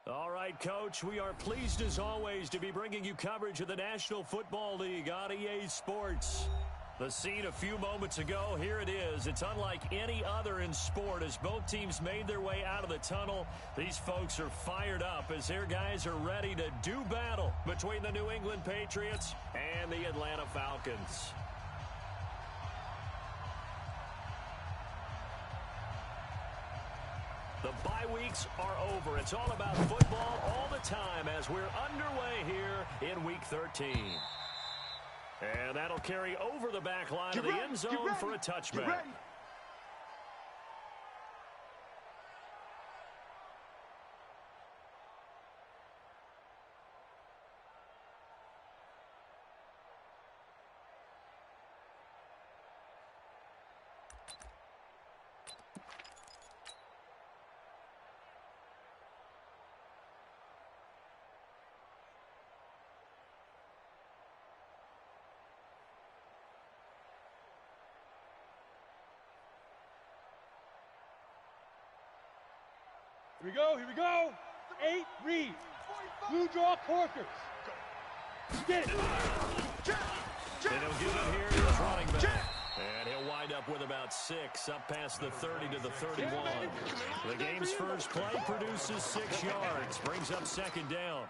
All right, Coach, we are pleased as always to be bringing you coverage of the National Football League on EA Sports. The scene a few moments ago, here it is. It's unlike any other in sport as both teams made their way out of the tunnel. These folks are fired up as their guys are ready to do battle between the New England Patriots and the Atlanta Falcons. The bye weeks are over. It's all about football all the time as we're underway here in Week 13. And that'll carry over the back line of the end zone for a touchback. Here we go. 8 read. Blue draw corkers. Get it. And he'll give it here to his running back. And he'll wind up with about 6, up past the 30 to the 31. The game's first play produces 6 yards, brings up second down.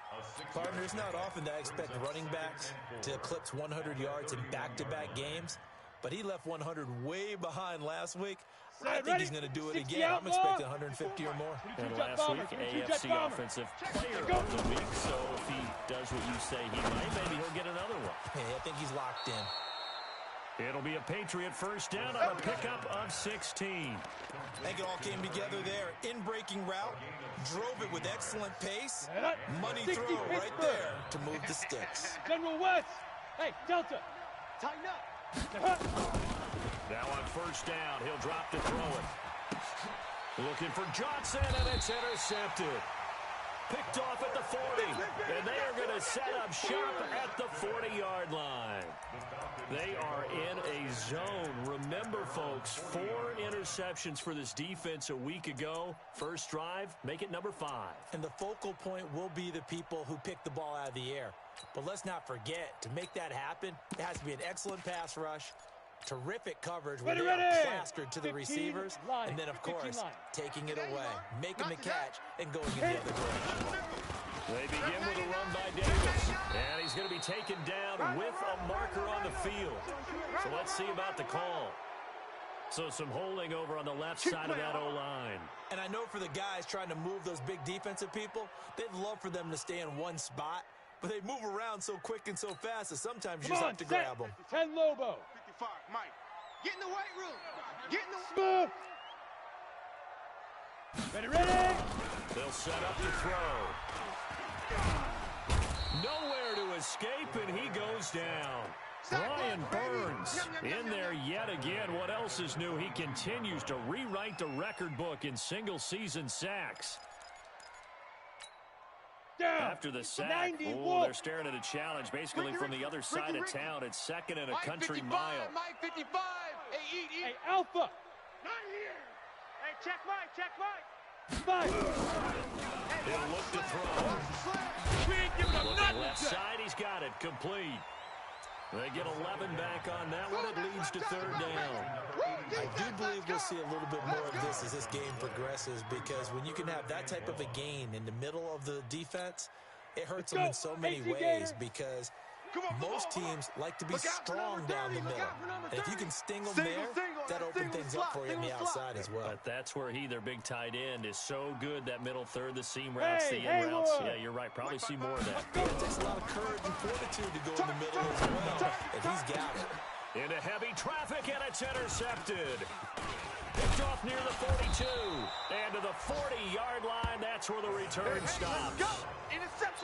Partner, it's not often that I expect running backs to eclipse 100 yards in back-to-back games, but he left 100 way behind last week. I think he's going to do it again. I'm expecting 150 or more. And last week, AFC Offensive Player of the Week. So if he does what you say he might, maybe he'll get another one. Hey, I think he's locked in. It'll be a Patriot first down on a pickup of 16. I think it all came together there. In-breaking route, drove it with excellent pace. Money throw right there to move the sticks. General West. Hey, Delta. Tighten up. Now on first down, he'll drop to throw it. Looking for Johnson, and it's intercepted. Picked off at the 40, and they are going to set up shop at the 40-yard line. They are in a zone. Remember, folks, 4 interceptions for this defense a week ago. First drive, make it number 5. And the focal point will be the people who pick the ball out of the air. But let's not forget, to make that happen, it has to be an excellent pass rush, terrific coverage where they are plastered to the receivers, and then, of course, taking it away, making the catch, and going in the other direction. They begin with a run by Davis, and he's going to be taken down with a marker on the field. So let's see about the call. So some holding over on the left side of that O-line. And I know for the guys trying to move those big defensive people, they'd love for them to stay in one spot, but they move around so quick and so fast that sometimes you just have to grab them. 10 Lobo. Mike, get in the weight room. Get in the... Ready. They'll set up to throw. Nowhere to escape, and he goes down. Brian Burns in there yet again. What else is new? He continues to rewrite the record book in single-season sacks. After the sack, they're staring at a challenge basically from the other side of town. It's second and a country mile. Mike 55. Hey, Alpha. Not here. Hey, check Mike. Five. He'll look to throw. Looking left side, he's got it. Complete. They get 11 back on that one. It leads to third down. I do believe we'll see a little bit more of this as this game progresses, because when you can have that type of a gain in the middle of the defense, it hurts them in so many ways, because most teams like to be strong down the middle. And if you can sting them there, that opens things up for you on the outside as well. But that's where their big tight end, is so good, that middle third, the seam routes, the in routes. Yeah, you're right. Probably see more of that. It takes a lot of courage and fortitude to go in the middle as well, and he's got it. Into heavy traffic, and it's intercepted. Picked off near the 42. And to the 40-yard line, that's where the return stops.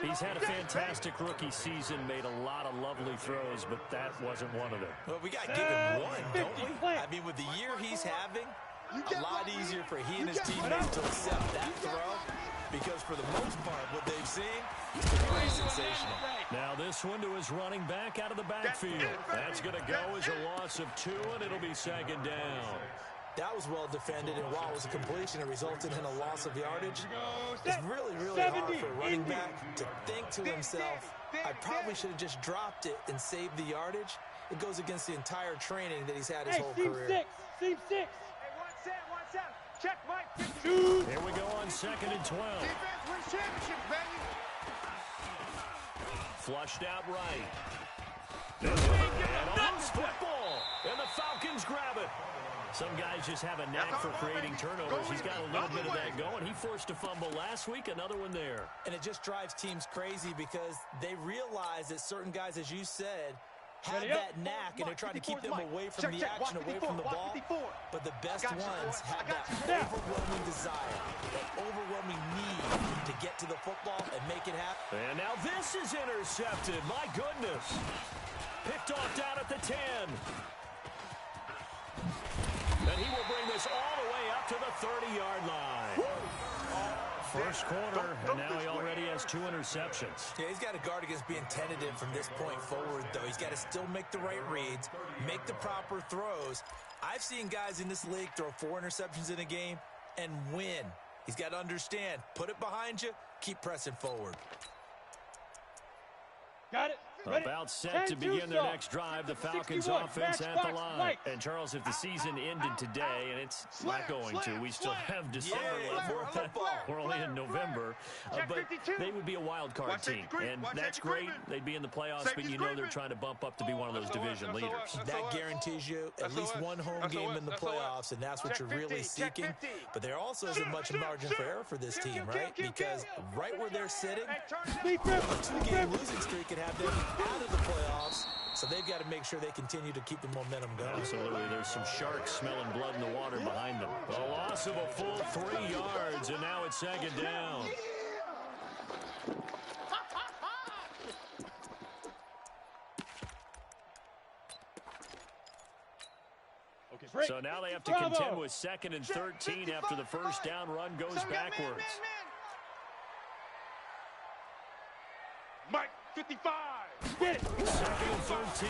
He's had a fantastic rookie season, made a lot of lovely throws, but that wasn't one of them. Well, we got to give him one, don't we? I mean, with the year he's having, a lot easier for he and his teammates to accept that throw, because for the most part, what they've seen is pretty sensational. Now this one to his running back out of the backfield. That's going to go as a loss of 2, and it'll be second down. That was well defended, and while it was a completion, it resulted in a loss of yardage. It's really, really hard for a running back to think to himself, I probably should have just dropped it and saved the yardage. It goes against the entire training that he's had his whole career. Seam six. Hey, 1-7. Check, Mike. Here we go on 2nd and 12. Defense wins championships, baby. Flushed out right. And a loose football. And the Falcons grab it. Some guys just have a knack for creating turnovers. He's got a little bit of that going. He forced a fumble last week, another one there. And it just drives teams crazy because they realize that certain guys, as you said, have that knack, and they're trying to keep them away from the action, away from the ball. But the best ones have that overwhelming desire, that overwhelming need to get to the football and make it happen. And now this is intercepted. My goodness. Picked off down at the 10. And he will bring this all the way up to the 30-yard line. First quarter, and now he already has 2 interceptions. Yeah, he's got to guard against being tentative from this point forward, though. He's got to still make the right reads, make the proper throws. I've seen guys in this league throw 4 interceptions in a game and win. He's got to understand, put it behind you, keep pressing forward. Got it. About set to begin their next drive, the Falcons offense at the line. And, Charles, if the season ended today, and it's not going to, we still have December left. We're only in November. But they would be a wild card team, and that's great. They'd be in the playoffs, but you know they're trying to bump up to be one of those division leaders. That guarantees you at least one home game in the playoffs, and that's what you're really seeking. But there also isn't much margin for error for this team, right? Because right where they're sitting, a 2-game losing streak could have them out of the playoffs, so they've got to make sure they continue to keep the momentum going. Absolutely. There's some sharks smelling blood in the water behind them. A loss of a full 3 yards, and now it's 2nd down. So now they have to contend with 2nd and 13 after the first down run goes backwards. Mike, 55. Get it. 2nd and 13.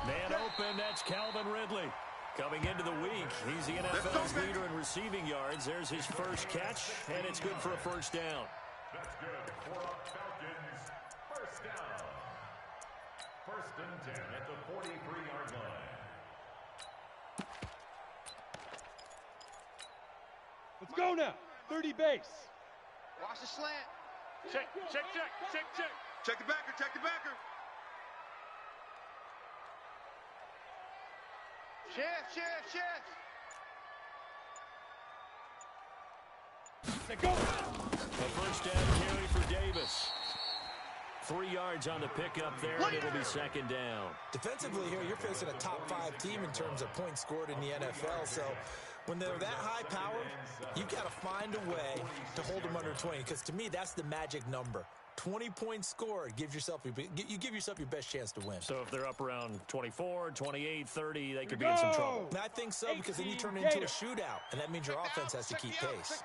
Man open, that's Calvin Ridley. Coming into the week, he's the NFL's leader in receiving yards. There's his first catch, and it's good for a first down. That's good for Falcons. First down. 1st and 10 at the 43-yard line. Let's go now. 30 base. Watch the slant. Check. Check the backer. Chef. Let's go. A first down carry for Davis. 3 yards on the pickup there, and it'll be 2nd down. Defensively here, you're facing a top 5 team in terms of points scored in the NFL, so when they're that high-powered, you've got to find a way to hold them under 20, because to me, that's the magic number. 20 points scored, you give yourself your best chance to win. So if they're up around 24, 28, 30, they could be in some trouble. And I think so, because then you turn it into a shootout, and that means your offense has to keep pace.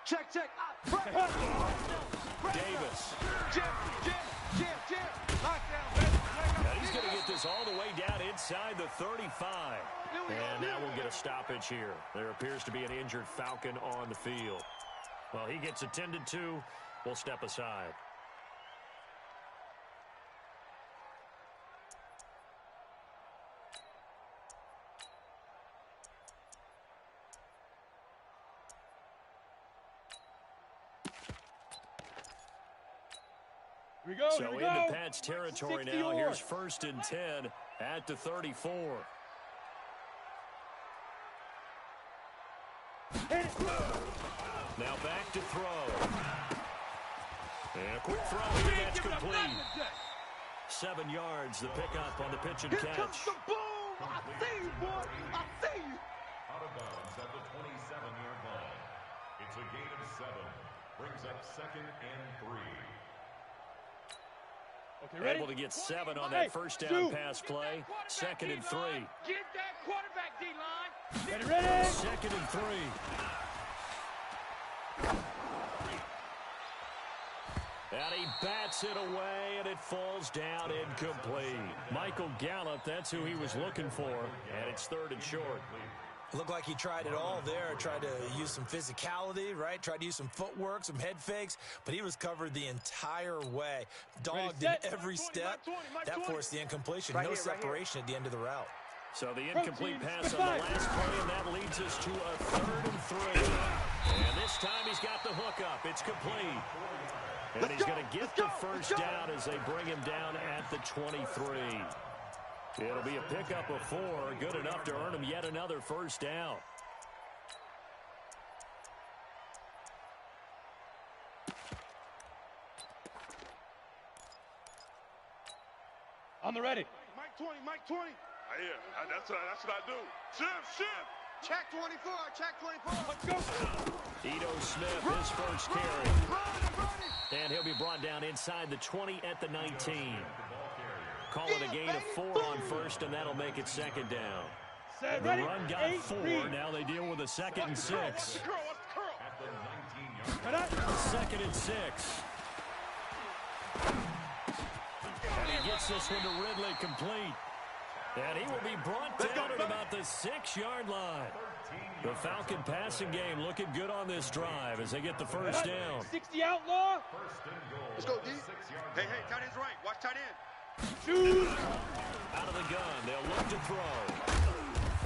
Check. Davis. Jim. Lockdown, baby. Now he's going to get this all the way down inside the 35. And now we'll get a stoppage here. There appears to be an injured Falcon on the field. Well, he gets attended to. We'll step aside. Here we go. So into Pat's territory now. Here's 1st and 10 at the 34. Now back to throw. And a quick throw here, that's complete. 7 yards, the pickup on the pitch and catch. Here comes the boom! I see you, boy! I see you! Out of bounds at the 27-yard line. It's a gain of 7. Brings up 2nd and 3. Okay, ready? Able to get 7 on that first down pass play. 2nd and 3. Get that quarterback, D-line! Ready? 2nd and 3. And he bats it away, and it falls down incomplete. Michael Gallup, that's who he was looking for, and it's 3rd and short. Looked like he tried it all there, tried to use some physicality, right? Tried to use some footwork, some head fakes, but he was covered the entire way. Dogged in every step. That forced the incompletion. No separation at the end of the route. So the incomplete pass on the last play, and that leads us to a 3rd and 3. And this time he's got the hook up. It's complete. And he's going to get the first down as they bring him down at the 23. It'll be a pickup of 4, good enough to earn him yet another first down. On the ready. Mike 20, Mike 20. Yeah, that's what I do. Shift. Check 24, check 24. Let's go. Ito Smith, his first carry. And he'll be brought down inside the 20 at the 19. Call it a gain of 4 on first, and that'll make it 2nd down. The run got 4. Now they deal with a 2nd and 6. 2nd and 6. And he gets this one to Ridley complete. And he will be brought down at about the 6-yard line. The Falcon passing game looking good on this drive as they get the first down. 60 outlaw. Let's go, D. Hey, tight end's right. Watch tight end. Shoot. Out of the gun, they'll look to throw.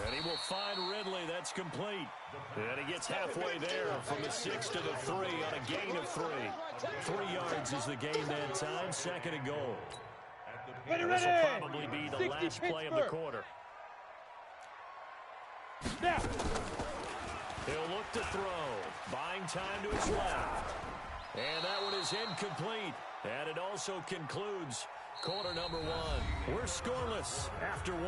And he will find Ridley. That's complete. And he gets halfway there from the 6 to the 3 on a gain of 3. 3 yards is the gain that time. 2nd and goal. Ready. This will probably be the last play of the quarter. Snap. He'll look to throw. Buying time to his left. And that one is incomplete. And it also concludes quarter number 1. We're scoreless after 1.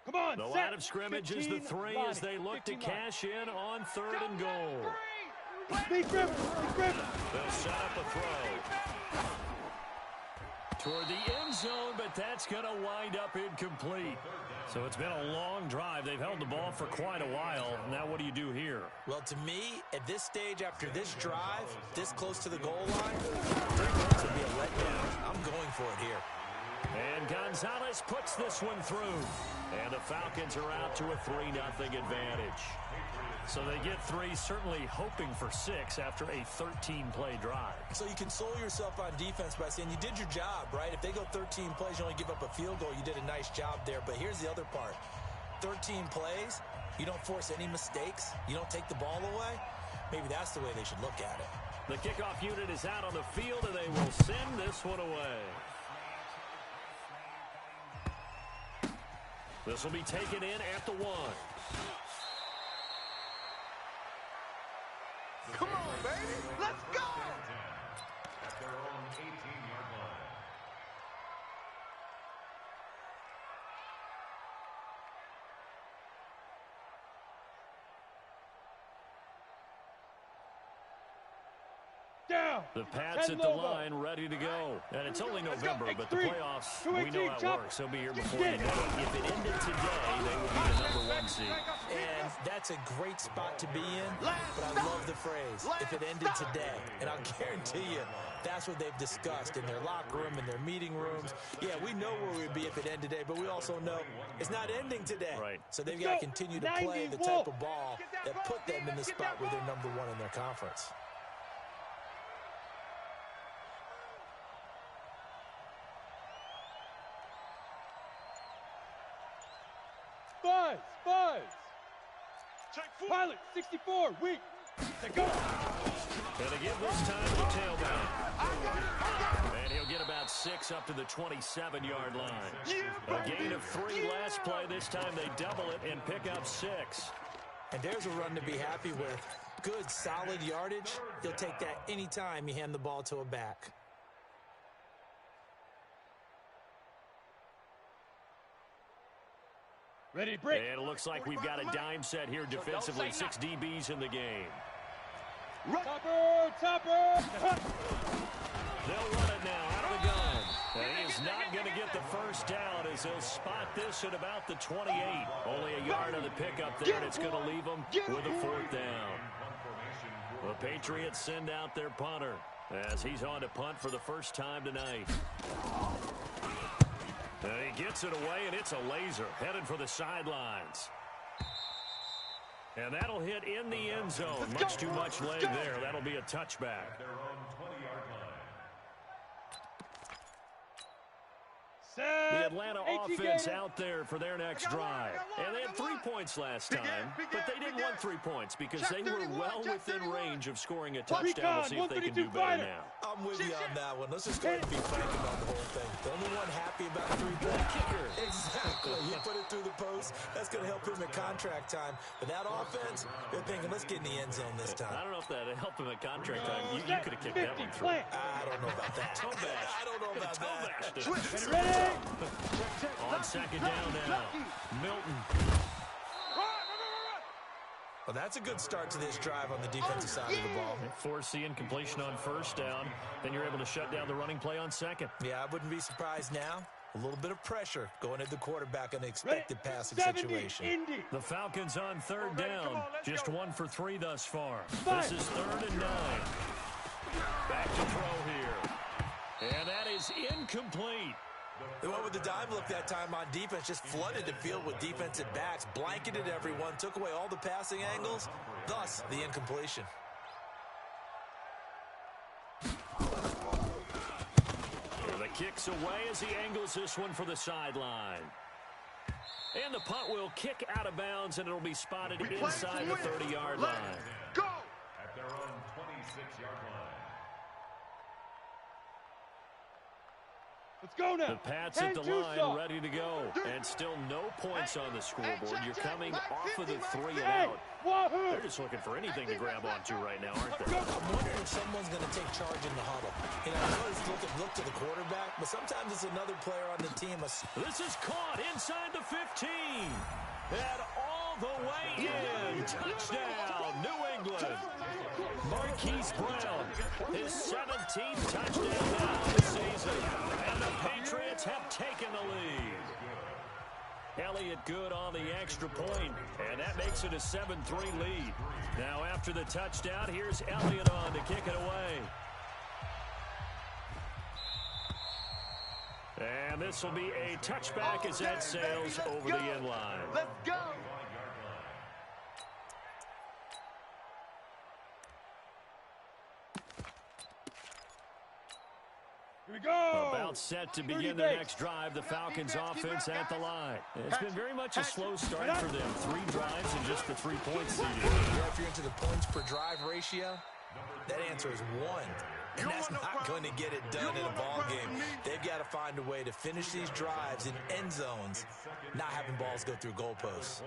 Come on, the line of scrimmage is the 3 as they look to cash in on 3rd and goal. They'll set up a throw toward the end zone, but that's going to wind up incomplete. So it's been a long drive. They've held the ball for quite a while. Now what do you do here? Well, to me, at this stage, after this drive, this close to the goal line, 3 points would be a letdown. I'm going for it here. And Gonzalez puts this one through. And the Falcons are out to a 3-0 advantage. So they get 3, certainly hoping for 6 after a 13-play drive. So you console yourself on defense by saying you did your job, right? If they go 13 plays, you only give up a field goal, you did a nice job there. But here's the other part. 13 plays, you don't force any mistakes, you don't take the ball away. Maybe that's the way they should look at it. The kickoff unit is out on the field, and they will send this one away. This will be taken in at the 1. Come on, baby. Let's go. At their own 18-yard line. Down. The Pats at the line, ready to go. And it's only November, but the playoffs, we know how it works. They'll be here before you know it. If it ended today, they would be the number 1 seed. And that's a great spot to be in, but I love the phrase, if it ended today. And I'll guarantee you, that's what they've discussed in their locker room, in their meeting rooms. Yeah, we know where we'd be if it ended today, but we also know it's not ending today. Right. So they've got to continue to play the type of ball that put them in the spot where they're number 1 in their conference. Buzz. Pilot, 64, weak. Let's go. Gonna give this time to the tailback. And he'll get about 6 up to the 27-yard line. A gain of 3 last play. This time they double it and pick up 6. And there's a run to be happy with. Good, solid yardage. You'll take that anytime you hand the ball to a back. Ready to break. And it looks like we've got a dime set here defensively. 6 DBs in the game. Topper. They'll run it now out of the gun. And he is not going to get the first down as they'll spot this at about the 28. Only a yard on the pickup there, and it's going to leave them with a 4th down. The Patriots send out their punter as he's on to punt for the first time tonight. And he gets it away, and it's a laser headed for the sidelines. And that'll hit in the end zone. Much too much leg there. That'll be a touchback. The Atlanta offense out there for their next drive. And they had 3 points last time, but they didn't want 3 points because they were well within range of scoring a touchdown. We'll see if they can do better now. I'm with you on that one. Let's just go ahead and be frank about the whole thing. The only one happy about the 3-point kicker. Exactly. You put it through the post. That's going to help him at contract time. But that offense, they're thinking, let's get in the end zone this time. I don't know if that helped him at contract time. You could have kicked that one through. I don't know about that. I don't know about that. Ready? On second down now, Milton. Well, that's a good start to this drive on the defensive side of the ball. Force the incompletion on first down. Then you're able to shut down the running play on second. Yeah, I wouldn't be surprised now. A little bit of pressure going at the quarterback in the expected passing situation. The Falcons on third down. Just 1 for 3 thus far. This is 3rd and 9. Back to throw here. And that is incomplete. They went with the dime look that time on defense, just flooded the field with defensive backs, blanketed everyone, took away all the passing angles, thus the incompletion. The kick's away as he angles this one for the sideline. And the punt will kick out of bounds, and it'll be spotted inside the 30-yard line. Go! At their own 26-yard line. Let's go now. The Pats at the line, ready to go. And still no points on the scoreboard. You're coming off of the 3 and out. They're just looking for anything to grab onto right now, aren't they? I'm wondering if someone's going to take charge in the huddle. You know, I always look to the quarterback, but sometimes it's another player on the team. This is caught inside the 15. And all the way in. Touchdown, New England. Marquise Brown, his 17th touchdown now of the season. And the Patriots have taken the lead. Elliott good on the extra point, and that makes it a 7-3 lead. Now after the touchdown, here's Elliott on to kick it away. And this will be a touchback as that sails over the end line. Let's go. Here we go. About set to begin their next drive, the Falcons offense at the line. It's been very much a slow start for them. 3 drives and just the 3 points needed. Yeah, if you're into the points per drive ratio, that answer is 1. And that's not going to get it done in a ball game. They've got to find a way to finish these drives in end zones, not having balls go through goalposts.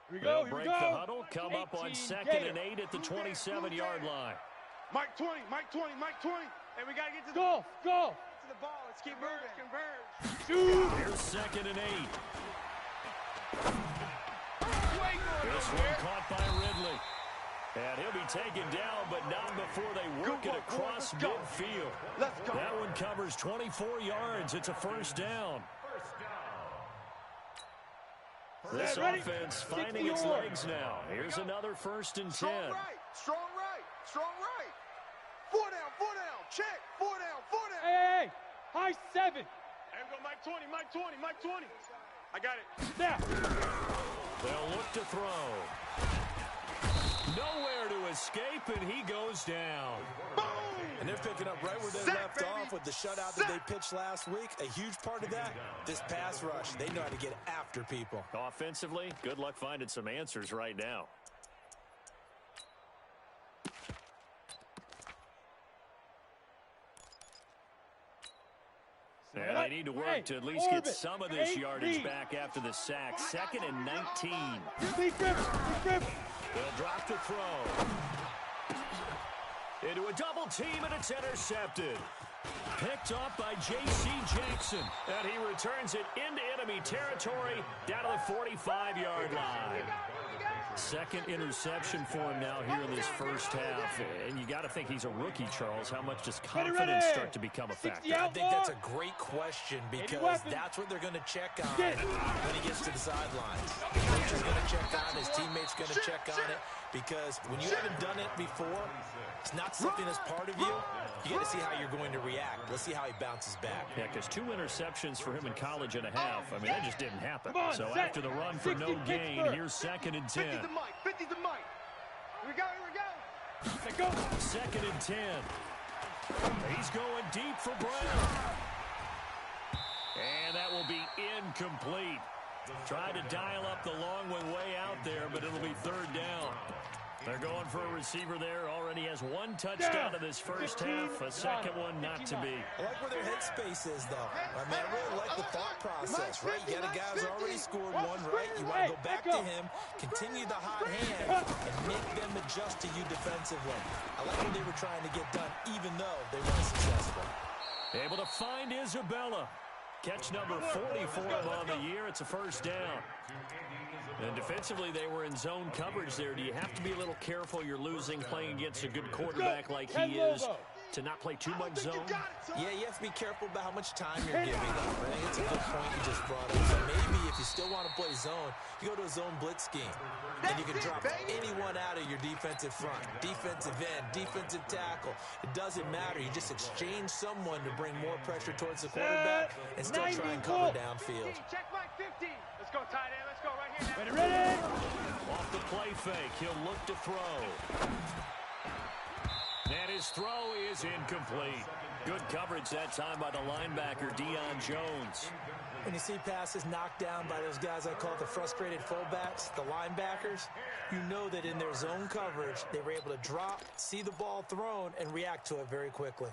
Here we go. They'll break the huddle, come up on 2nd and 8 at the 27-yard line. Mike 20, Mike 20, Mike 20. And we got to get to the Go. to the ball. Let's keep moving. Converge. Shoot. Here's 2nd and 8. This one caught by Ridley. And he'll be taken down, but not before they work it across midfield. Let's go. That one covers 24 yards. It's a first down. This offense finding its legs now. Here's another 1st and 10. Strong right, strong right, strong right. 4 down, check. 4 down. Hey. High 7. There we go, Mike 20, Mike 20, Mike 20. I got it. Now. They'll look to throw. Nowhere to escape, and he goes down. Boom! And they're picking up right where they left off with the shutout that they pitched last week. A huge part of that, this pass rush. They know how to get after people. Offensively, good luck finding some answers right now. And they need to work to at least get some of this yardage back after the sack. 2nd and 19. They'll drop the throw. Into a double team, and it's intercepted. Picked off by J.C. Jackson. And he returns it into enemy territory down to the 45-yard line. Second interception for him now here in this first half. And you got to think he's a rookie, Charles. How much does confidence start to become a factor? I think that's a great question because that's what they're going to check on when he gets to the sidelines. The coach is going to check on it. His teammates going to check on it because when you haven't done it before, it's not something that's part of you. You got to see how you're going to react. Let's see how he bounces back. Yeah, because 2 interceptions for him in college and a half. I mean, that just didn't happen. So after the run for no gain, here's 2nd and 10. 50 the mic, 50 the mic. Here we go, here we go. 2nd and 10. He's going deep for Brown. And that will be incomplete. Tried to dial up the long one way out there, but it'll be 3rd down. They're going for a receiver there. Already has 1 touchdown in this first half. A second one not to be. I like where their headspace is, though. I mean, I really like the thought process, right? You got a guy who's already scored one, right? You want to go back to him, continue the hot hand, and make them adjust to you defensively. I like what they were trying to get done, even though they weren't successful. Able to find Isabella. Catch number 40 for him on the year. It's a first down. And defensively, they were in zone coverage there. Do you have to be a little careful you're losing playing against a good quarterback like he is to not play too much zone? Yeah, you have to be careful about how much time you're giving them. I think it's a good point you just brought up. So maybe if you still want to play zone, you go to a zone blitz scheme. And you can drop anyone out of your defensive front, defensive end, defensive tackle. It doesn't matter. You just exchange someone to bring more pressure towards the quarterback and still try and cover downfield. Check my 50. Let's go, tight end. Let's go right here. Ready? Off the play fake, he'll look to throw. And his throw is incomplete. Good coverage that time by the linebacker, Deion Jones. When you see passes knocked down by those guys I call the frustrated fullbacks, the linebackers, you know that in their zone coverage, they were able to drop, see the ball thrown, and react to it very quickly.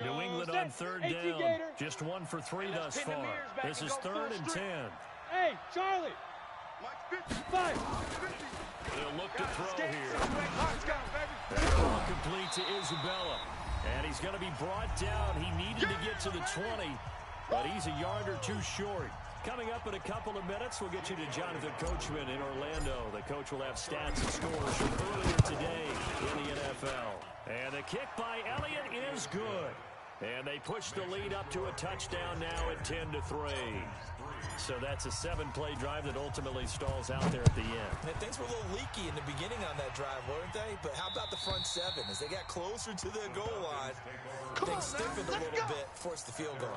New England on 3rd down. Just 1 for 3 thus far. This is 3rd and 10. Hey, Charlie. 5. They'll look to throw here. That ball complete to Isabella. And he's going to be brought down. He needed to get to the 20, but he's a yard or 2 short. Coming up in a couple of minutes, we'll get you to Jonathan Coachman in Orlando. The coach will have stats and scores from earlier today in the NFL. And the kick by Elliott is good. And they push the lead up to a touchdown now at 10-3. So that's a 7-play drive that ultimately stalls out there at the end. And things were a little leaky in the beginning on that drive, weren't they? But how about the front 7? As they got closer to the goal line, things stiffened a little bit, forced the field goal.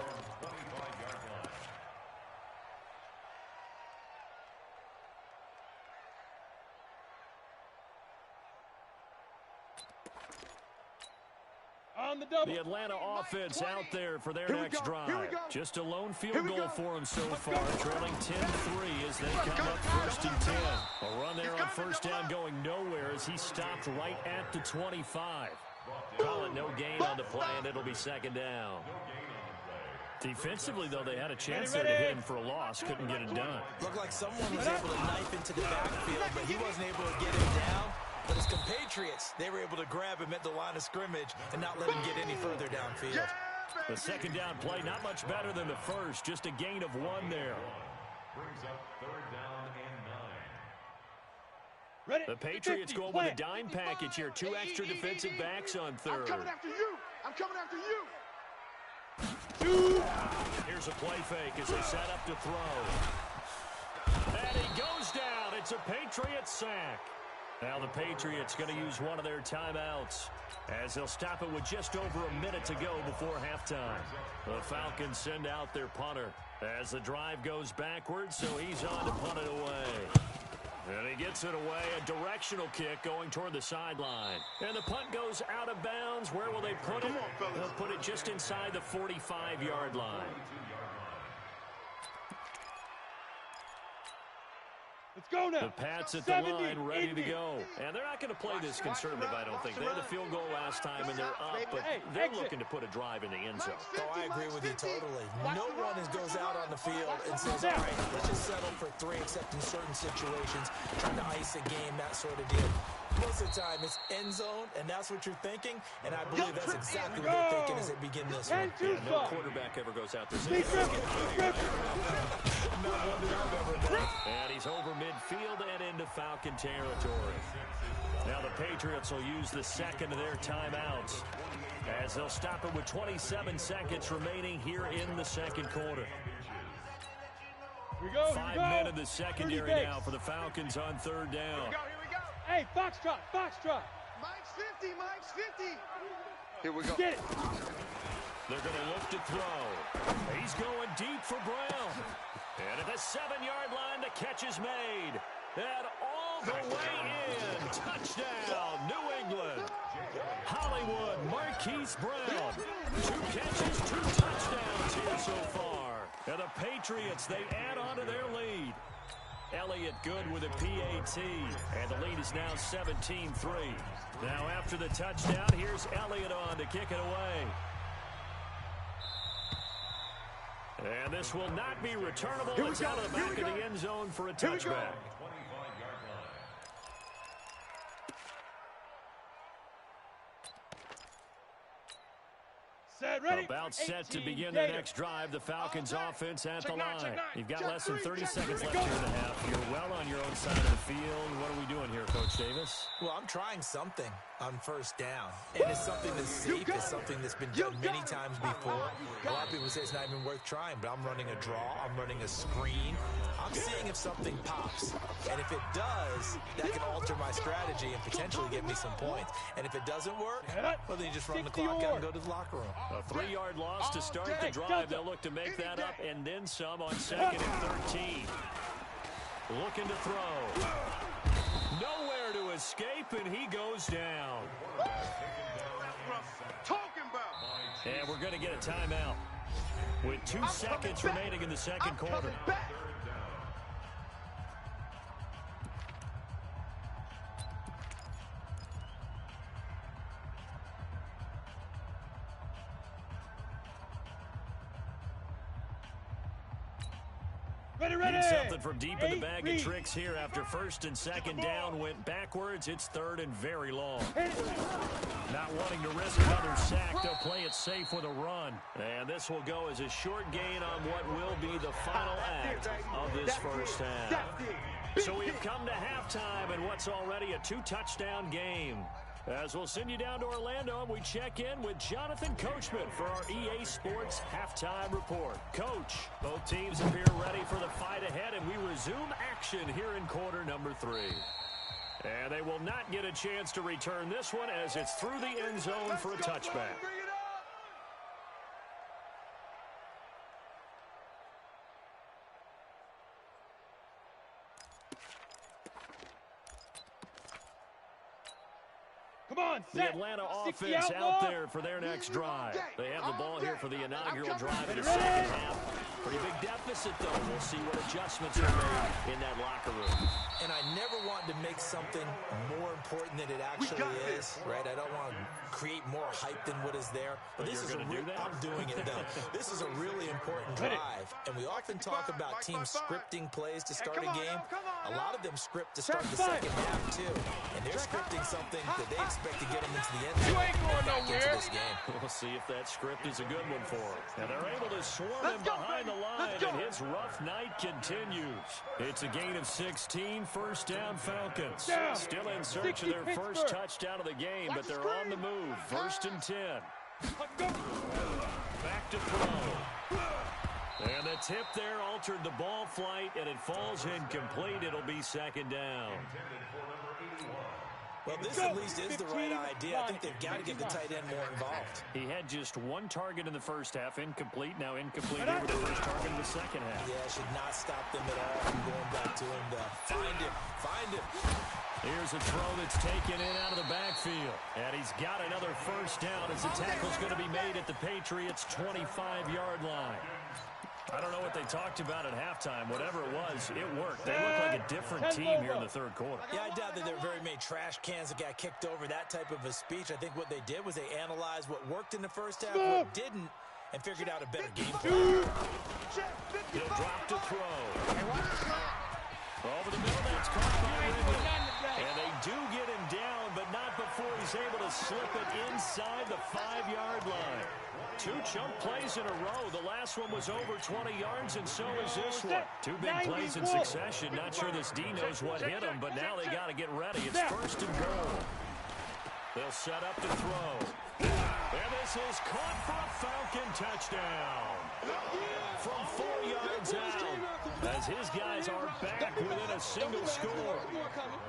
The Atlanta offense out there for their next drive. Just a lone field goal for them so far, trailing 10-3 as they come up 1st and 10. A run there on 1st down going nowhere as he stopped right at the 25. Call it no gain on the play, and it'll be 2nd down. Defensively, though, they had a chance there to hit him for a loss. Couldn't get it done. Looked like someone was able to knife into the backfield, but he wasn't able to get him down. But his compatriots, they were able to grab him at the line of scrimmage and not let him get any further downfield. The 2nd down play, not much better than the first. Just a gain of 1 there. Brings up 3rd down and 9. The Patriots going with a dime package here. 2 extra defensive backs on 3rd. I'm coming after you. I'm coming after you. Here's a play fake as they set up to throw. And he goes down. It's a Patriot sack. Now the Patriots going to use one of their timeouts as they'll stop it with just over a minute to go before halftime. The Falcons send out their punter as the drive goes backwards, so he's on to punt it away. And he gets it away, a directional kick going toward the sideline. And the punt goes out of bounds. Where will they put it? They'll put it just inside the 45-yard line. Let's go now. The Pats at the line, ready to go. And they're not going to play this conservative, I don't think. They had the field goal last time, and they're up, but they're looking to put a drive in the end zone. Oh, I agree with you totally. No one goes out on the field and says, all right, let's just settle for 3, except in certain situations, trying to ice a game, that sort of deal. Most of the time, it's end zone, and that's what you're thinking, and I believe that's exactly what they're thinking as they begin this one. Yeah, no quarterback ever goes out there. And he's over midfield and into Falcon territory. Now the Patriots will use the second of their timeouts as they'll stop it with 27 seconds remaining here in the second quarter. 5 men in the secondary now for the Falcons on third down. Here we go. Hey, Foxtrot. Mike's 50. Here we go. Get it. They're going to look to throw. He's going deep for Brown. And at the 7-yard line, the catch is made. And all the way in. Touchdown, New England. Hollywood, Marquise Brown. 2 catches, 2 touchdowns here so far. And the Patriots, they add on to their lead. Elliott good with a PAT, and the lead is now 17-3. Now after the touchdown, here's Elliott on to kick it away. And this will not be returnable. It's out of the back of the end zone for a touchback. Ready. About set to begin their next drive. The Falcons offense at the line. You've got less than 30 seconds left here in the half. You're well on your own side of the field. What are we doing here, Coach Davis? Well, I'm trying something on first down. And it's something that's safe. It's something that's been done many times before. A lot of people say it's not even worth trying, but I'm running a draw. I'm running a screen. I'm seeing if something pops. And if it does, that can alter my strategy and potentially get me some points. And if it doesn't work, well, then you just run the clock out and go to the locker room. A 3-yard loss to start the drive. They'll look to make that up and then some on 2nd and 13. Looking to throw. Nowhere to escape, and he goes down. And we're going to get a timeout with 2 seconds remaining in the second quarter. Ready. Something from deep in the bag of tricks here after 1st and 2nd down went backwards. It's 3rd and very long. Not wanting to risk another sack, they'll play it safe with a run. And this will go as a short gain on what will be the final act of this first half. So we have come to halftime in what's already a 2-touchdown game. As we'll send you down to Orlando, and we check in with Jonathan Coachman for our EA Sports Halftime Report. Coach, both teams appear ready for the fight ahead, and we resume action here in quarter number 3. And they will not get a chance to return this one as it's through the end zone for a touchback. The Atlanta offense out there for their next drive. They have the ball here for the inaugural drive in the second half. Pretty big deficit, though. We'll see what adjustments are made in that locker room. And I never want to make something more important than it actually is, right? I don't want to create more hype than what is there. But this is I'm doing it, though. This is a really important drive. And we often talk about teams scripting plays to start a game. A lot of them script to start the second half, too. And they're scripting something that they expect to get them into the end zone. You ain't going nowhere. This game. We'll see if that script is a good one for them. And they're able to swarm him behind the line, and his rough night continues. It's a gain of 16, 1st down Falcons. Still in search of their first touchdown of the game, but they're on the move. 1st and 10. Back to throw. And the tip there altered the ball flight, and it falls incomplete. It'll be 2nd down. Well, this at least is the right idea. I think they've got to get the tight end more involved. He had just one target in the first half, incomplete. Now incomplete over the first target in the second half. Yeah, should not stop them at all from going back to him. Find him. Here's a throw that's taken in out of the backfield. And he's got another first down as the tackle's going to be made at the Patriots' 25-yard line. I don't know what they talked about at halftime. Whatever it was, it worked. They look like a different team here in the third quarter. Yeah, I doubt that there were very many trash cans that got kicked over, that type of a speech. I think what they did was they analyzed what worked in the first half, what didn't, and figured out a better game plan. He'll drop to throw. Over the middle, that's caught by Ridley. And they do get him down, but not before he's able to slip it inside the 5-yard line. 2 chunk plays in a row. The last one was over 20 yards, and so is this one. 2 big plays in succession. Not sure this D knows what hit him, but now they got to get ready. It's first and goal. They'll set up to throw. And this is caught for a Falcon touchdown. From 4 yards out, as his guys are back within a single score.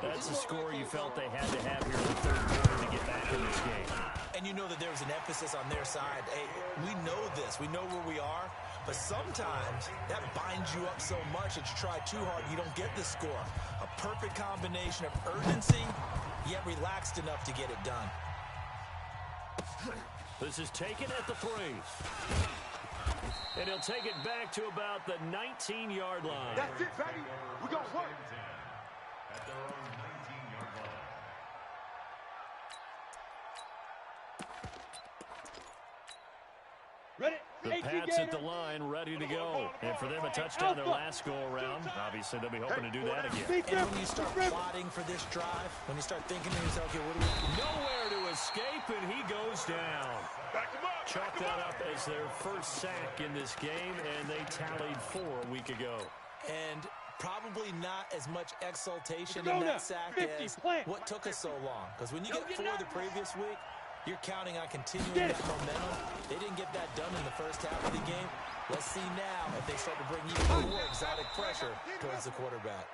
That's the score you felt they had to have here in the third quarter to get back in this game. And you know that there was an emphasis on their side. Hey, we know this. We know where we are. But sometimes that binds you up so much that you try too hard and you don't get the score. A perfect combination of urgency, yet relaxed enough to get it done. This is taken at the 3. And he'll take it back to about the 19-yard line. That's it, baby. We're going to work. At their own 19-yard line. Ready? The Pats at the line, ready to go. And for them, a touchdown their last go-around. Obviously, they'll be hoping to do that again. And when you start plotting for this drive, when you start thinking to yourself, okay, what do we... Nowhere to escape, and he goes down. Chalk that up as their first sack in this game, and they tallied 4 a week ago. And probably not as much exultation in that sack as what took us so long. Because when you get 4 the previous week, you're counting on continuing that momentum. They didn't get that done in the first half of the game. Let's see now if they start to bring even more exotic pressure towards the quarterback.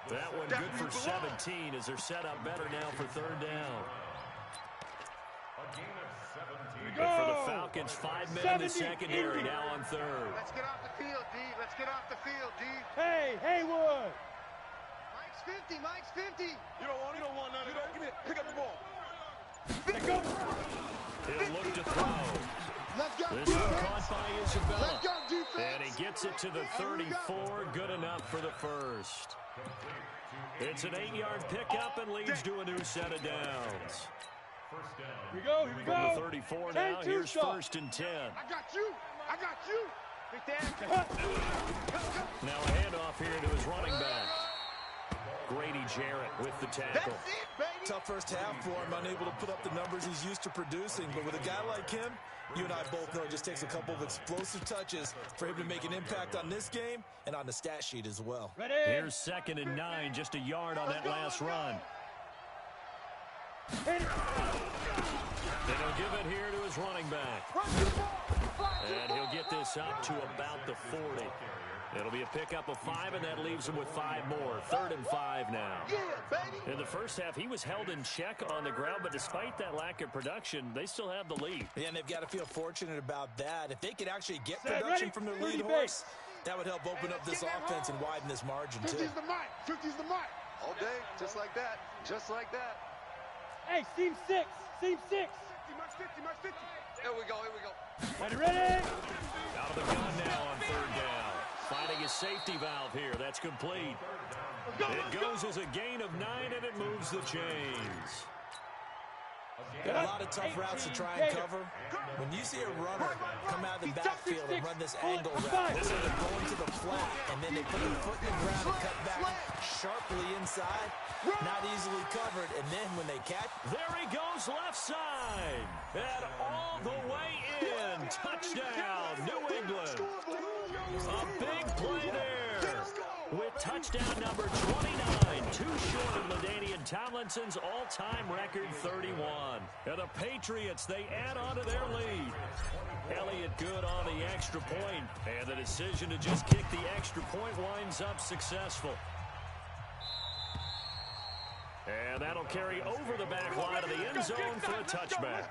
That one good for 17 as they're set up better now for third down. A gain of 17. And for the Falcons, 5 men in the secondary now on third. Let's get off the field, D. Let's get off the field, D. Hey, Haywood. Mike's 50. Mike's 50. You don't want none of that. Give me it. Pick up the ball. He'll look to throw. Let's go, This one caught by Isabella. Let's go, defense. And he gets it to the 34. Good enough for the first. It's an 8-yard pickup and leads to a new set of downs. Here we go. From the 34 now, here's first and 10. I got you. Big Dan. Now a handoff here to his running back. Grady Jarrett with the tackle. That's it, baby. Tough first half for him, unable to put up the numbers he's used to producing. But with a guy like him, you and I both know it just takes a couple of explosive touches for him to make an impact on this game and on the stat sheet as well. Ready? Here's 2nd and 9, just a yard on that last run. Then he'll give it here to his running back. And he'll get this up to about the 40. It'll be a pickup of 5, and that leaves him with 5 more. 3rd and 5 now. Yeah, baby. In the first half, he was held in check on the ground, but despite that lack of production, they still have the lead. Yeah, and they've got to feel fortunate about that. If they could actually get production from their lead horse, that would help open up this offense and widen this margin, too. 50's the mic. 50's the mic. All day, just like that. Just like that. Hey, seam 6. Seam 6. March 50, March 50. Here we go. Ready? Out of the gun now on 3rd down. Finding his safety valve here. That's complete. It goes as a gain of 9, and it moves the chains. Got a lot of tough routes to try and cover. When you see a runner come out of the backfield and run this angle route, this is going to the flat, and then they put their foot in the ground and cut back sharply inside. Not easily covered, and then when they catch... There he goes left side. And all the way in. Touchdown, New England. A big play there. With touchdown number 29, too short of LaDainian Tomlinson's all-time record 31. And the Patriots, they add on to their lead. Elliott good on the extra point, and the decision to just kick the extra point winds up successful. And that'll carry over the back line of the end zone for a touchback.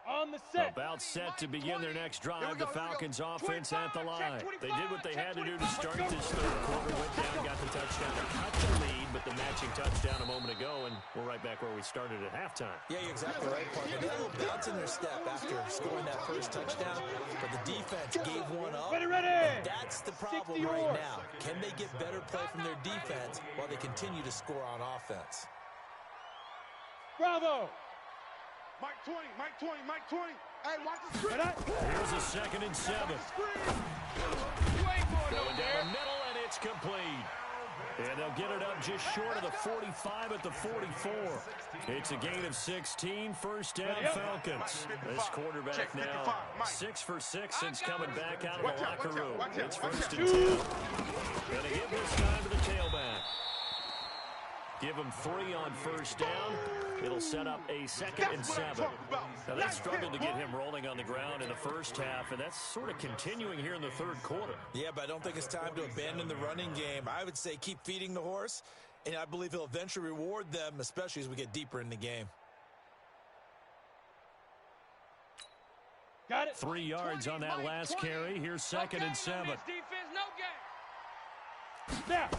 On the set. About set to begin their next drive, the Falcons offense at the line. They did what they had to do to start this third quarter, went down, got the touchdown to cut the lead, but the matching touchdown a moment ago, and we're right back where we started at halftime. Yeah, you're exactly right, Parker. They had a little bounce in their step after scoring that first touchdown, but the defense gave one up. And that's the problem right now. Can they get better play from their defense while they continue to score on offense? Bravo. Mike 20, Mike 20, Mike 20. Hey, watch the screen. Here's a 2nd and 7. Going down the middle, and it's complete. And they'll get it up just short of the 45 at the 44. It's a gain of 16, first down Falcons. This quarterback now 6 for 6 since coming back out of the locker room. It's 1st and 10. Gonna give this time to the tailback. Give him 3 on first down. It'll set up a 2nd and 7. Now, they struggled to get him rolling on the ground in the first half, and that's sort of continuing here in the third quarter. Yeah, but I don't think it's time to abandon the running game. I would say keep feeding the horse, and I believe he'll eventually reward them, especially as we get deeper in the game. Got it. 3 yards on that last carry. Here's 2nd and 7. Defense, no game. Snap.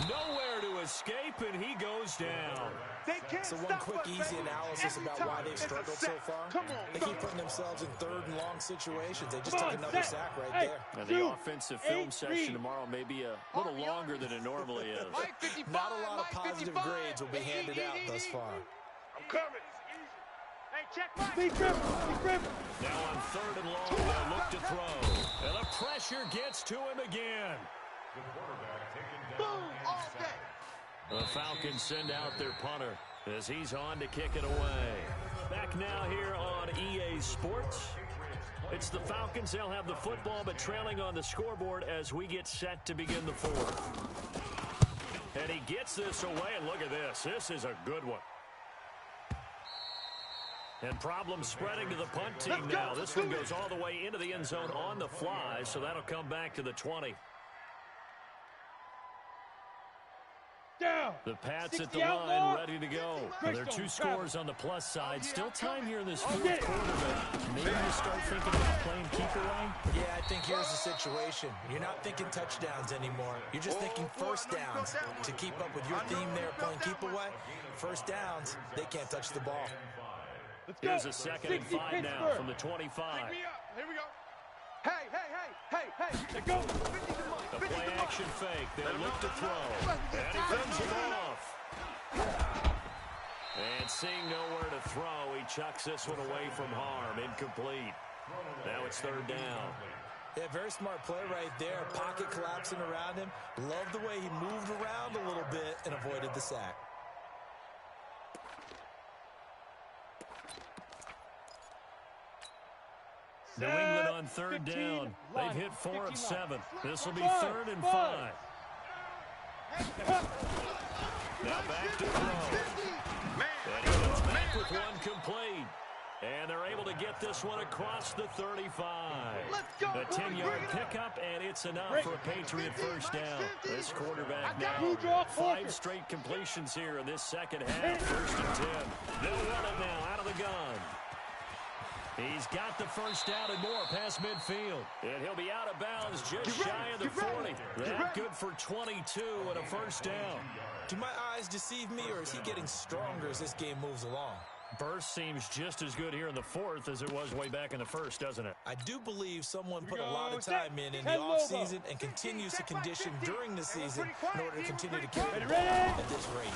Nowhere to escape, and he goes down. So one quick, easy analysis about why they've struggled so far. They keep putting themselves in 3rd and long situations. They just took another sack right there. And the offensive film session tomorrow may be a little longer than it normally is. Not a lot of positive grades will be handed out thus far. I'm coming. Hey, check my. Be grip. Now on 3rd and long, they'll look to throw. And the pressure gets to him again. Boom, all day. The Falcons send out their punter as he's on to kick it away. Back now here on EA Sports. It's the Falcons. They'll have the football, but trailing on the scoreboard as we get set to begin the 4th. And he gets this away, and look at this. This is a good one. And problems spreading to the punt team now. This one goes all the way into the end zone on the fly, so that'll come back to the 20. Down. The Pats at the line, ready to go. There are 2 scores on the plus side. Still time here in this 4th quarter, but maybe you start thinking about playing keep away. Yeah, I think here's the situation. You're not thinking touchdowns anymore. You're just thinking first downs. To keep up with your theme there, playing keep away, first downs, they can't touch the ball. Here's a 2nd and 5 now from the 25. Here we go. Hey. Let go. The play action fake. They look to throw. And he comes it off. And seeing nowhere to throw, he chucks this one away from harm. Incomplete. Now it's 3rd down. Yeah, very smart play right there. Pocket collapsing around him. Love the way he moved around a little bit and avoided the sack. New England on 3rd down. They've hit 4 of 7. This will be 3rd and 5. Now back to throw. And he comes back with one complete. And they're able to get this one across the 35. A 10-yard pickup, and it's enough for a Patriot first down. This quarterback now 5 straight completions here in this second half. 1st and 10. They'll run it now out of the gun. He's got the first down and more past midfield. And he'll be out of bounds just shy of the 40. That good for 22 and a first down. Do my eyes deceive me, or is he getting stronger as this game moves along? Burst seems just as good here in the 4th as it was way back in the 1st, doesn't it? I do believe someone put a lot of time in the offseason and continues to condition during the season in order to continue to carry the ball at this rate.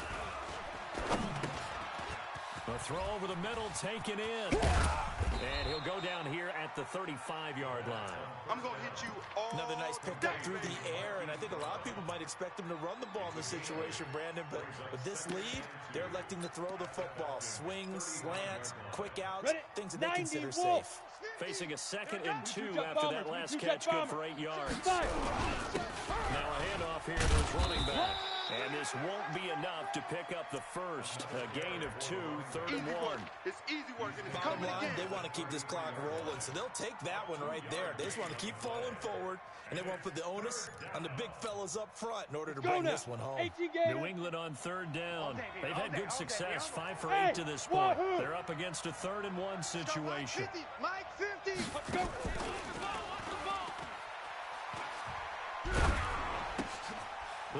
A throw over the middle, taken in. And he'll go down here at the 35-yard line. I'm going to hit you all Another nice pickup through the air, and I think a lot of people might expect him to run the ball in this situation, Brandon, but with this lead, they're electing to throw the football. Swings, slants, quick outs, things that they consider safe. Facing a 2nd and 2 after that last catch, good for 8 yards. Now a handoff here to his running back. And this won't be enough to pick up the first. A gain of 2, 3rd and 1. It's easy work, and it's Bottom coming line, again. they want to keep this clock rolling, so they'll take that one right there. They just want to keep falling forward, and they won't put the onus on the big fellas up front in order to bring this one home. New England on 3rd down. They've had good success, 5 for 8 to this point. They're up against a 3rd and 1 situation. Mike 50. Let's go.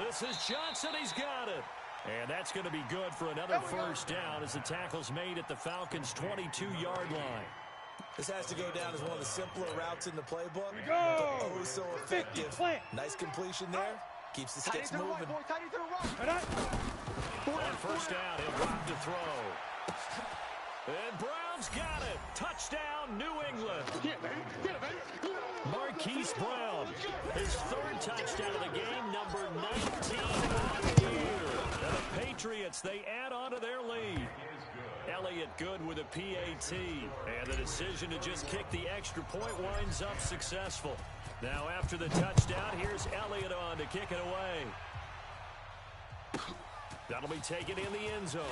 This is Johnson. He's got it. And that's going to be good for another first down as the tackle's made at the Falcons' 22-yard line. This has to go down as one of the simpler routes in the playbook, but oh so effective. Nice completion there. Keeps the sticks moving. On first down, he'll drop to throw. And Brown's got it. Touchdown, New England. Marquise Brown, his 3rd touchdown of the game, number 19 on the year. And the Patriots, they add on to their lead. Elliott good with a PAT. And the decision to just kick the extra point winds up successful. Now after the touchdown, here's Elliott on to kick it away. That'll be taken in the end zone.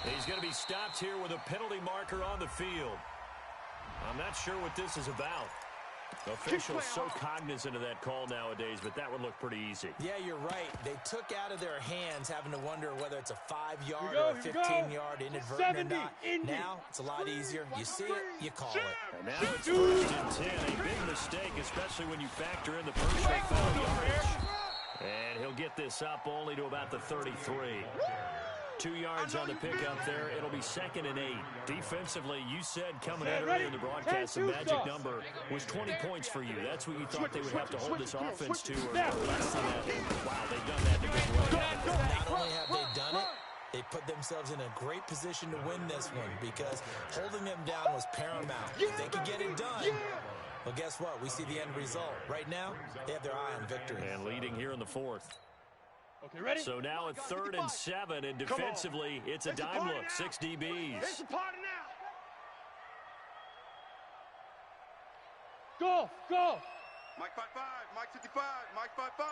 He's going to be stopped here with a penalty marker on the field. I'm not sure what this is about. Officials so cognizant of that call nowadays, but that would look pretty easy. Yeah, you're right. They took out of their hands having to wonder whether it's a 5-yard or a 15-yard inadvertent or not. Now, it's a lot easier. You see it, you call it. And now it's 1st and 10. A big mistake, especially when you factor in the personal foul yardage. And he'll get this up only to about the 33. 2 yards on the pickup there. It'll be 2nd and 8. Defensively, you said coming out earlier in the broadcast, the magic number was 20 points for you. That's what you thought they would have to hold this offense to, or less than that. Wow, they've done that in a good way. Not only have they done it, they put themselves in a great position to win this one because holding them down was paramount. If they could get it done, well, guess what? We see the end result. Right now, they have their eye on victory. And leading here in the 4th. Okay, ready? So now at 3rd and 7, and defensively, it's a dime look, 6 DBs. It's a party now. Go. Mike 55, Mike 55, Mike 55.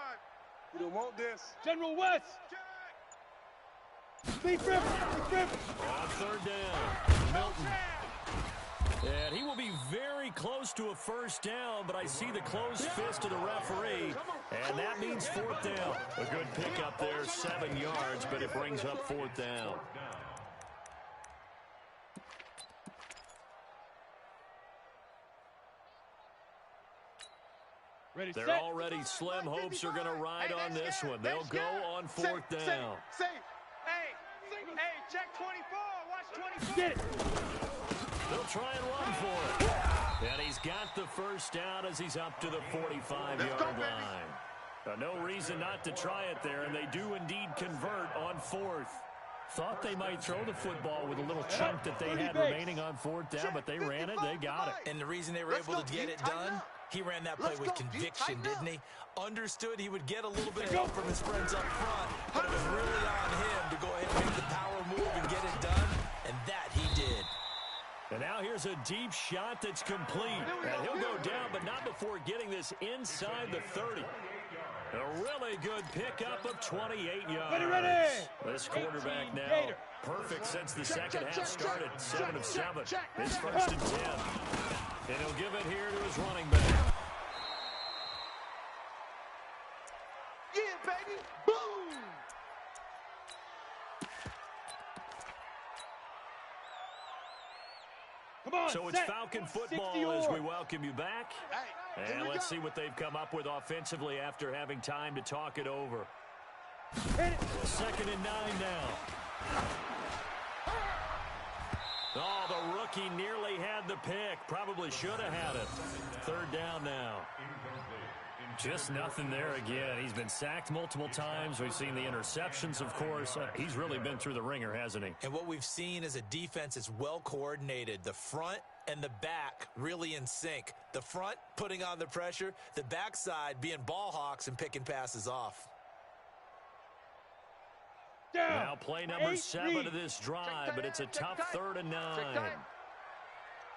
We don't want this. General West. Lead River. On 3rd down, Milton. And he will be very close to a first down, but I see the closed fist of the referee, and that means 4th down. A good pickup there, 7 yards, but it brings up 4th down. Ready, They're set. already slim hopes are going to ride on this one. They'll go on 4th down. Safe. Hey, check 24. Watch 24. Get it. They'll try and run for it. And he's got the first down as he's up to the 45-yard line. No reason not to try it there, and they do indeed convert on 4th. Thought they might throw the football with a little chunk that they had remaining on 4th down, but they ran it, they got it. And the reason they were able to get it done, he ran that play with conviction, didn't he? Understood he would get a little bit of help from his friends up front, but it was really on him to go ahead and make the power move and get it done, and that he did. And now here's a deep shot that's complete. And he'll go down, but not before getting this inside the 30. A really good pickup of 28 yards. Ready. This quarterback now perfect since the second half started. 7 of 7. It's 1st and 10. And he'll give it here to his running back. Yeah, baby. Boom. Come on, So it's Falcon football as we welcome you back. And let's see what they've come up with offensively after having time to talk it over. 2nd and 9 now. Oh, the rookie nearly had the pick. Probably should have had it. 3rd down now. Just nothing there again. He's been sacked multiple times. We've seen the interceptions, of course. He's really been through the ringer, hasn't he? And what we've seen is a defense that's well coordinated. The front and the back really in sync. The front putting on the pressure. The backside being ball hawks and picking passes off. Now play number 7 of this drive, but it's a tough 3rd and 9.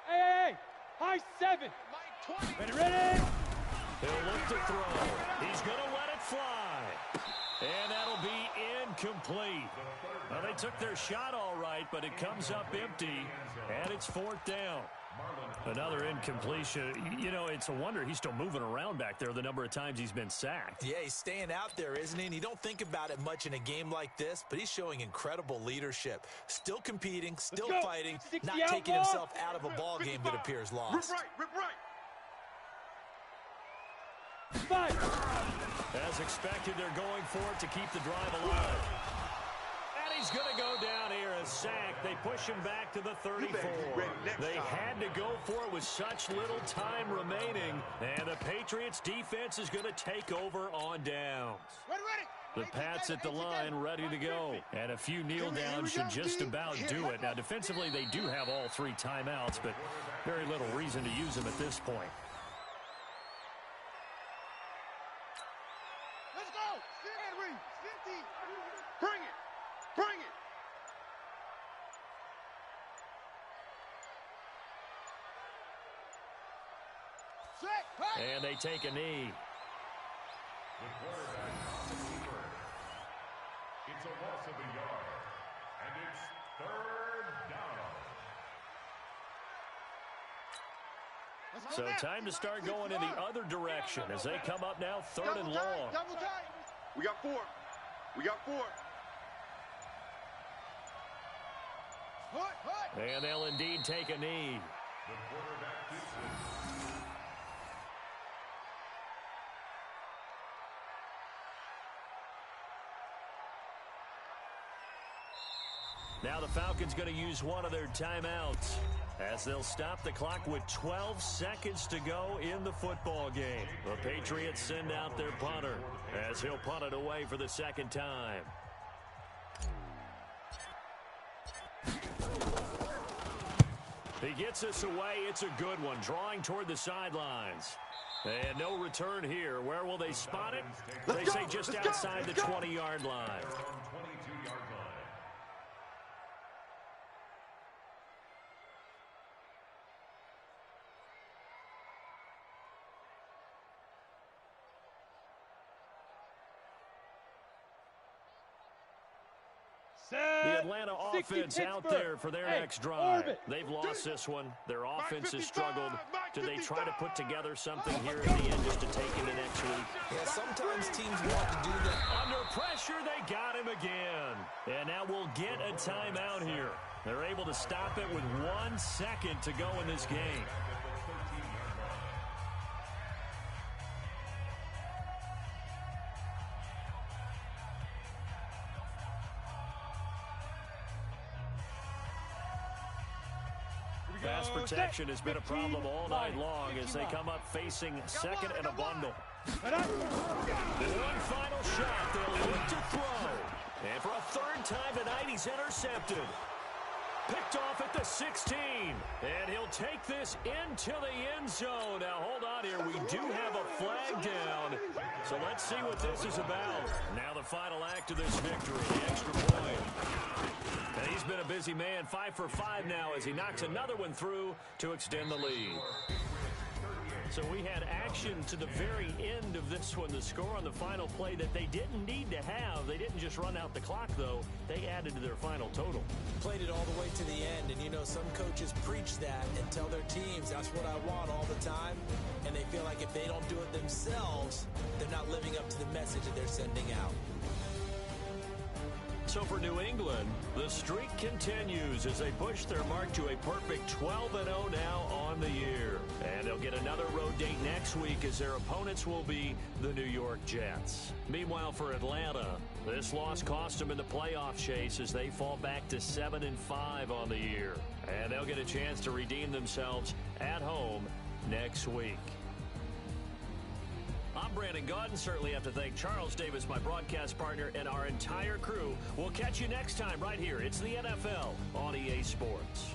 Hey, high 7. Ready. He'll look to throw. He's going to let it let fly. And that'll be incomplete. Well, they took their shot all right, but it comes up empty, and it's 4th down. Another incompletion. You know, it's a wonder he's still moving around back there the number of times he's been sacked. Yeah, he's staying out there, isn't he? And you don't think about it much in a game like this, but he's showing incredible leadership. Still competing, still fighting, not taking himself out of a ball game that appears lost. Rip right. As expected, they're going for it to keep the drive alive. And he's going to go down here, a sack. They push him back to the 34. They had to go for it with such little time remaining. And the Patriots defense is going to take over on downs. The Pats at the line ready to go. And a few kneel downs should just about do it. Now, defensively, they do have all 3 timeouts, but very little reason to use them at this point. Let's go. Bring it. And they take a knee. The quarterback on the keeper. It's a loss of a yard. And it's 3rd down. So time to start going in the other direction as they come up now 3rd and long. Double tight. We got 4. And they'll indeed take a knee. The quarterback keeps it. Now the Falcons going to use one of their timeouts as they'll stop the clock with 12 seconds to go in the football game. The Patriots send out their punter as he'll punt it away for the 2nd time. He gets us away. It's a good one, drawing toward the sidelines. And no return here. Where will they spot it? They say just outside the 20-yard line. 22-yard line. The Atlanta offense out there for their next drive. They've lost this one. Their offense has struggled. Do they try to put together something here at the end just to take into next week? Yeah, sometimes teams want to do that. Under pressure, they got him again. And now we'll get a timeout here. They're able to stop it with 1 second to go in this game. Pass protection has been a problem all night long as they come up facing 2nd and a bundle. One final shot. They'll look to throw. And for a 3rd time tonight, he's intercepted. Picked off at the 16. And he'll take this into the end zone. Now, hold on here. We do have a flag down. So let's see what this is about. Now the final act of this victory, the extra point. And he's been a busy man, 5 for 5 now as he knocks another one through to extend the lead. So we had action to the very end of this one. The score on the final play that they didn't need to have. They didn't just run out the clock, though. They added to their final total. Played it all the way to the end, and you know some coaches preach that and tell their teams that's what I want all the time, and they feel like if they don't do it themselves, they're not living up to the message that they're sending out. So for New England, the streak continues as they push their mark to a perfect 12-0 now on the year. And they'll get another road date next week as their opponents will be the New York Jets. Meanwhile, for Atlanta, this loss cost them in the playoff chase as they fall back to 7-5 on the year. And they'll get a chance to redeem themselves at home next week. I'm Brandon Gaudin. Certainly have to thank Charles Davis, my broadcast partner, and our entire crew. We'll catch you next time right here. It's the NFL on EA Sports.